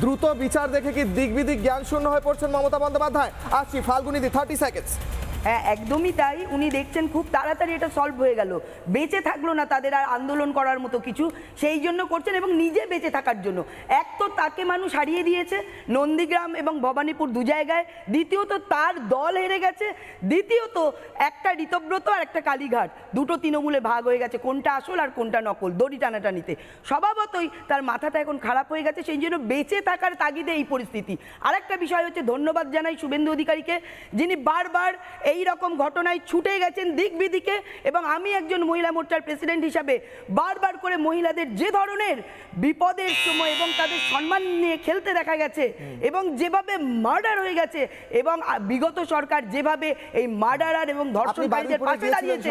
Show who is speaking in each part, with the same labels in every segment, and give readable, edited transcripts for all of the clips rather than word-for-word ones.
Speaker 1: দ্রুত বিচার দেখে কি দিক বিদিক জ্ঞান শূন্য হয়ে পড়ছেন মমতা বন্দ্যোপাধ্যায়? আসছি ফাল্গুনিদি, 30 সেকেন্ডস।
Speaker 2: হ্যাঁ, একদমই তাই। উনি দেখছেন খুব তাড়াতাড়ি এটা সলভ হয়ে গেল, বেঁচে থাকলো না তাদের আর আন্দোলন করার মতো কিছু, সেই জন্য করছেন এবং নিজে বেঁচে থাকার জন্য। এক তো তাকে মানুষ হারিয়ে দিয়েছে নন্দীগ্রাম এবং ভবানীপুর দু জায়গায়, দ্বিতীয়ত তার দল হেরে গেছে, দ্বিতীয়ত একটা ঋতব্রত আর একটা কালীঘাট, দুটো তৃণমূলে ভাগ হয়ে গেছে, কোনটা আসল আর কোনটা নকল, দড়ি টানাটানিতে। স্বভাবতই তার মাথাটা এখন খারাপ হয়ে গেছে, সেই জন্য বেঁচে থাকার তাগিদে এই পরিস্থিতি। আর একটা বিষয় হচ্ছে, ধন্যবাদ জানাই শুভেন্দু অধিকারীকে, যিনি বারবার এই রকম ঘটনায় ছুটে গেছেন দিক বিদিকে। এবং আমি একজন মহিলা মোর্চার প্রেসিডেন্ট হিসাবে বারবার করে মহিলাদের যে ধরনের বিপদের সময় এবং তাদের সম্মান নিয়ে খেলতে দেখা গেছে, এবং যেভাবে মার্ডার হয়ে গেছে, এবং বিগত সরকার যেভাবে এই মার্ডারার এবং ধর্ষণকারীদের পাশে দাঁড়িয়েছে,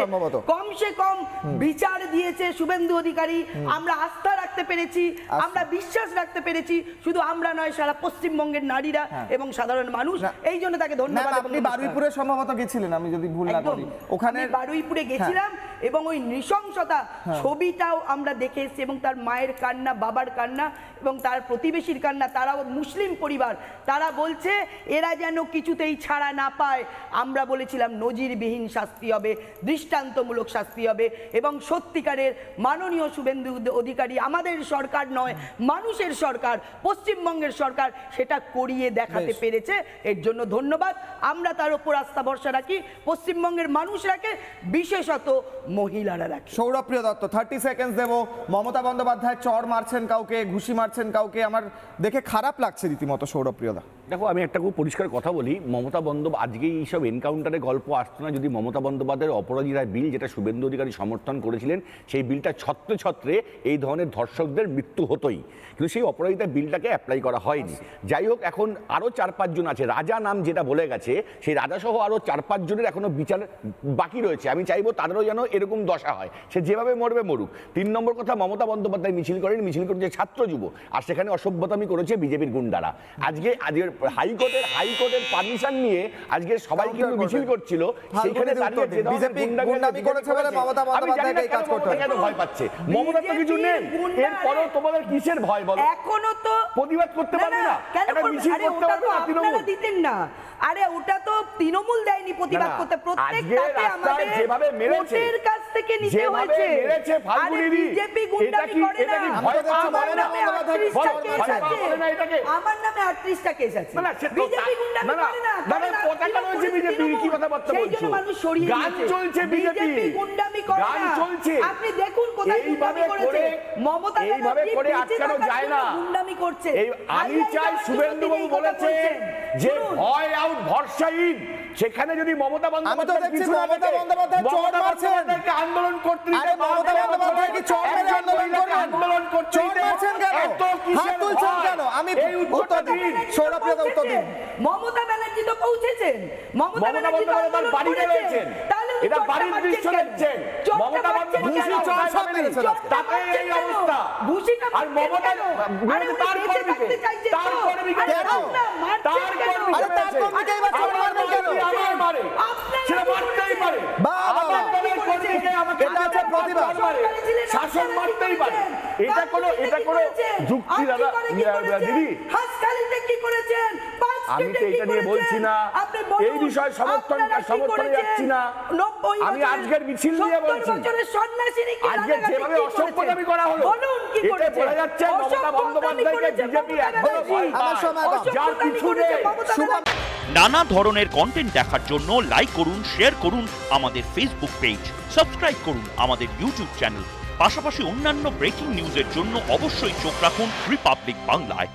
Speaker 2: কমসে কম বিচার দিয়েছে শুভেন্দু অধিকারী, আমরা আস্থা রাখতে পেরেছি, আমরা বিশ্বাস রাখতে পেরেছি, শুধু আমরা নয়, সারা পশ্চিমবঙ্গের নারীরা এবং সাধারণ মানুষ। এই জন্য তাকে ধন্যবাদ।
Speaker 1: আপনি বারুইপুরে সম্ভবত গেছিলেন, আমি যদি ভুল না করি, ওখানে
Speaker 2: বারুইপুরে গেছিলাম এবং ওই নৃশংসতা ছবিটাও আমরা দেখে এসেছি, এবং তার মায়ের কান্না, বাবার কান্না এবং তার প্রতিবেশীর কান্না, তারাও মুসলিম পরিবার, তারা বলছে এরা যেন কিছুতেই ছাড়া না পায়। আমরা বলেছিলাম নজিরবিহীন শাস্তি হবে, দৃষ্টান্তমূলক শাস্তি হবে, এবং সত্যিকারের মাননীয় শুভেন্দু অধিকারী, আমাদের সরকার নয়, মানুষের সরকার, পশ্চিমবঙ্গের সরকার, সেটা করিয়ে দেখাতে পেরেছে। এর জন্য ধন্যবাদ। আমরা তার উপর আস্থা ভরসা রাখি, পশ্চিমবঙ্গের মানুষ রাখে, বিশেষত মহিলারা রাখে।
Speaker 1: সৌরভপ্রিয় দত্ত, 30 সেকেন্ডস দেবো। মমতা বন্দ্যোপাধ্যায় চড় মারছেন কাউকে, ঘুষি মারছেন কাউকে, আমার দেখে খারাপ লাগছে রীতিমতো। সৌরভপ্রিয় দা,
Speaker 3: দেখো, আমি একটা খুব পরিষ্কার কথা বলি, মমতা বন্দ্যোপাধ্যায় আজকে এইসব এনকাউন্টারে গল্প আসতো না যদি মমতা বন্দ্যোপাধ্যায়ের অপরাধী রায় বিল, যেটা শুভেন্দু অধিকারী সমর্থন করেছিলেন, সেই বিলটা ছত্রে ছত্রে এই ধরনের ধর্ষকদের মৃত্যু হতোই, কিন্তু সেই অপরাধীতা বিলটাকে অ্যাপ্লাই করা হয়নি। যাই হোক, এখন আরও 4-5 জন আছে, রাজা নাম যেটা বলে গেছে, সেই রাজা সহ আরও 4-5 জনের এখনো বিচার বাকি রয়েছে। আমি চাইবো তাদেরও যেন এরকম দশা হয়, সে যেভাবে মরবে মরুক। 3 নম্বর কথা, মমতা বন্দ্যোপাধ্যায় মিছিল করেছে ছাত্র যুব, আর সেখানে অসভ্যতামি করেছে বিজেপির গুন্ডারা। আজকের হাইকোর্টের পারমিশন নিয়ে আজকে সবাই কিন্তু মিছিল করছিল, সেখানে দাঁড়িয়ে যে বিজেপি গুন্ডামি করেছে বলে মমতা বন্দ্যোপাধ্যায় এই কাজ করতে কেন ভয় পাচ্ছে? মমতা তো কিছু নেই, এরপরও তোমাদের কিসের ভয় বলো?
Speaker 2: এখনো তো
Speaker 3: প্রতিবাদ করতে পারবে না, একটা মিছিল করতে পারবে না, তৃণমূল
Speaker 2: দিতেন না। আরে ওটা তো তৃণমূল দেয়নি প্রতিবাদ করতে, প্রত্যেকটাতে আমাদের
Speaker 3: যেভাবে মেরেছে,
Speaker 2: কোর্টের কাছ থেকে নিতে হয়েছে। আরে বিজেপি গুন্ডামি করে না, আমার নামে 38টা কেস আছে। বিজেপি গুন্ডামি করে না,
Speaker 3: পতাকা রয়েছে বিজেপি, কি কথা বলছো?
Speaker 2: সেই জন্য মানুষ সরিয়ে দিয়েছে।
Speaker 3: গান চলছে বিজেপি
Speaker 2: গুন্ডামি করে না,
Speaker 3: গান চলছে।
Speaker 2: আপনি দেখুন কোথায় গুন্ডামি করেছে। মমতা
Speaker 3: এইভাবে করে আটকানো যায় না,
Speaker 2: গুন্ডামি করছে।
Speaker 3: আমি চাই, শুভেন্দু বাবু বলেছেন যে ভয় আউট ভরসাহীন, সেখানে যদি মমতা বন্দ্যোপাধ্যায় আন্দোলন করতে আন্দোলন করছে,
Speaker 2: মমতা ব্যানার্জি তো পৌঁছেছেন, মমতা ব্যানার্জি
Speaker 3: বাড়িতে রয়েছেন, এটা বাড়ির দৃশ্য দেখছেন। মমতা বন্দ্যোপাধ্যায় তাতে এই অবস্থা, আর মমতা তার কর্মীকে শাসন মারতেই পারে, এটা কোনো যুক্তি দাদা দিদি? আমি তো এটা নিয়ে বলছি না, এই বিষয়ে সমর্থনে যাচ্ছি না, আমি আজকের মিছিল নিয়ে বলছি। আজকে যেভাবে অসভ্যতামি করা হলো, এটা বোঝা যাচ্ছে মমতা বন্দ্যোপাধ্যায়কে বিজেপি এখনো ভয় পায়, যার কিছু নেই।
Speaker 4: নানা ধরনের কন্টেন্ট দেখার জন্য লাইক করুন, শেয়ার করুন আমাদের ফেসবুক পেজ, সাবস্ক্রাইব করুন আমাদের ইউটিউব চ্যানেল, পাশাপাশি অন্যান্য ব্রেকিং নিউজের জন্য অবশ্যই চোখ রাখুন রিপাবলিক বাংলায়।